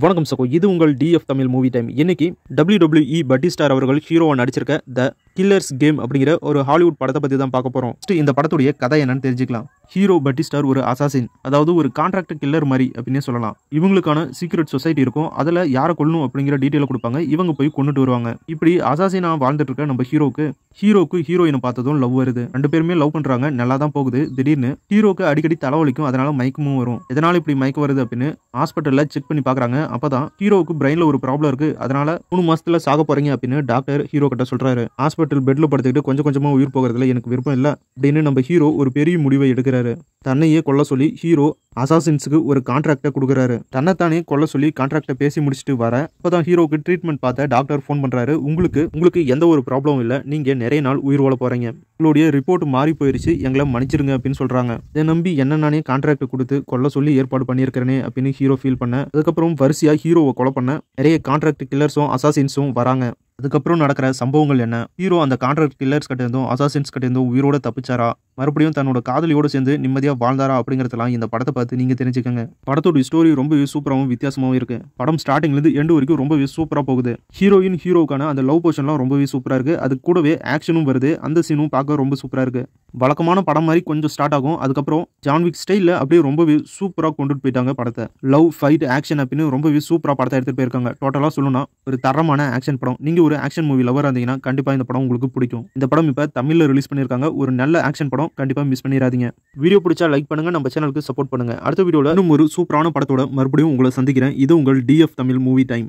வணக்கம் சகோ, இது உங்கள் டிஎஃப் தமிழ் மூவி டைம். இன்னைக்கு WWE பட்டிஸ்டார் அவர்கள் ஹீரோவா நடிச்சிருக்க த கில்லர்ஸ் கேம் அப்படிங்கிற ஒரு ஹாலிவுட் படத்தை பத்தி தான் பார்க்க போறோம். இந்த படத்துடைய கதை என்னன்னு தெரிஞ்சுக்கலாம். ஹீரோ பட்டிஸ்டார் ஒரு அசாசின், அதாவது ஒரு கான்ட்ராக்ட் கில்லர் மாதிரி அப்படின்னே சொல்லலாம். இவங்களுக்கான சீக்ரெட் சொசைட்டி இருக்கும். அதுல யாரை கொல்லணும் அப்படிங்கிற டீட்டெயில் கொடுப்பாங்க. இவங்க போய் கொண்டுட்டு வருவாங்க. இப்படி அசாசினா வாழ்ந்துட்டு இருக்க நம்ம ஹீரோக்கு ஹீரோயினை பார்த்ததும் லவ் வருது. ரெண்டு பேருமே லவ் பண்றாங்க, நல்லா தான் போகுது. திடீர்னு ஹீரோக்கு அடிக்கடி தலைவலிக்கும், அதனால மயக்கமும் வரும். எதனால இப்படி மயக்கம் வருது அப்படின்னு ஹாஸ்பிட்டல்ல செக் பண்ணி பாக்குறாங்க. அப்பதான் ஹீரோவுக்கு பிரெயின்ல ஒரு ப்ராப்ளம் இருக்கு, அதனால 3 மாசத்துல சாக போறீங்க அப்படின்னு டாக்டர் ஹீரோ கிட்ட சொல்றாரு. ஹாஸ்பிட்டல் பெட்ல படுத்துக்கிட்டு கொஞ்சம் கொஞ்சமா உயிர் போகிறதுல எனக்கு விருப்பம் இல்ல அப்படின்னு நம்ம ஹீரோ ஒரு பெரிய முடிவை எடுக்கிறாரு. தன்னையே கொல்ல சொல்லி ஹீரோ அசாசின்ஸுக்கு ஒரு கான்ட்ராக்டை கொடுக்குறாரு. தன்னைத்தானே கொல்ல சொல்லி கான்ட்ராக்டை பேசி முடிச்சுட்டு வர அப்பதான் ஹீரோக்கு ட்ரீட்மெண்ட் பார்த்த டாக்டர் ஃபோன் பண்றாரு. உங்களுக்கு எந்த ஒரு ப்ராப்ளமும் இல்ல, நீங்க நிறைய நாள் உயிர் வாழ போறீங்க. உங்களுடைய ரிப்போர்ட் மாறி போயிருச்சு, எங்களை மன்னிச்சிருங்க அப்படின்னு சொல்றாங்க. இதை நம்பி என்ன நானே கான்ட்ராக்ட் கொடுத்து கொல்ல சொல்லி ஏற்பாடு பண்ணியிருக்கிறேனே அப்படின்னு ஹீரோ ஃபீல் பண்ண. அதுக்கப்புறம் வரிசையா ஹீரோவை கொலை பண்ண நிறைய கான்ட்ராக்ட் கில்லர்ஸும் அசாசின்ஸும் வராங்க. அதுக்கப்புறம் நடக்கிற சம்பவங்கள் என்ன, ஹீரோ அந்த கான்ட்ராக்ட் கில்லர்ஸ் கிட்ட இருந்தும் அசாசின்ஸ் கிட்ட இருந்தும் உயிரோட தப்பிச்சாரா, மறுபடியும் தன்னோட காதலியோட சேர்ந்து நிம்மதியா வாழ்ந்தாரா அப்படிங்கறதெல்லாம் இந்த படத்தை பார்த்து நீங்க தெரிஞ்சுக்கங்க. படத்தோட ஸ்டோரி ரொம்பவே சூப்பராகவும் வித்தியாசமாகவும் இருக்கு. படம் ஸ்டார்டிங்ல இருந்து எண்டு வரைக்கும் ரொம்பவே சூப்பரா போகுது. ஹீரோவுக்கான அந்த லவ் போர்ஷன்லாம் ரொம்பவே சூப்பரா இருக்கு. அது கூடவே ஆக்ஷனும் வருது. அந்த சீனும் பார்க்க ரொம்ப சூப்பரா இருக்கு. வழக்கமான படம் மாதிரி கொஞ்சம் ஸ்டார்ட் ஆகும். அதுக்கப்புறம் ஜான்விக் ஸ்டைல்ல அப்படியே ரொம்பவே சூப்பரா கொண்டுட்டு போயிட்டாங்க படத்தை. லவ், ஃபைட், ஆக்ஷன் அப்படின்னு ரொம்பவே சூப்பரா படத்தை எடுத்துட்டு போயிருக்காங்க. டோட்டலா சொல்லணும்னா ஒரு தரமான ஆக்ஷன் படம். நீங்க ஒரு ஆக்ஷன் மூவி லவரா இருந்தீங்கன்னா கண்டிப்பா இந்த படம் உங்களுக்கு பிடிக்கும். இந்த படம் இப்ப தமிழ்ல ரிலீஸ் பண்ணிருக்காங்க. ஒரு நல்ல ஆக்ஷன் படம், கண்டிப்பா மிஸ் பண்ணிடாதீங்க. வீடியோ பிடிச்சா லைக் பண்ணுங்க, நம்ம சேனலுக்கு சப்போர்ட் பண்ணுங்க. அடுத்த வீடியோல இன்னும் ஒரு சூப்பரான படத்தோட மறுபடியும் உங்களை சந்திக்கிறேன். இது உங்கள் டிஎஃப் தமிழ் மூவி டைம்.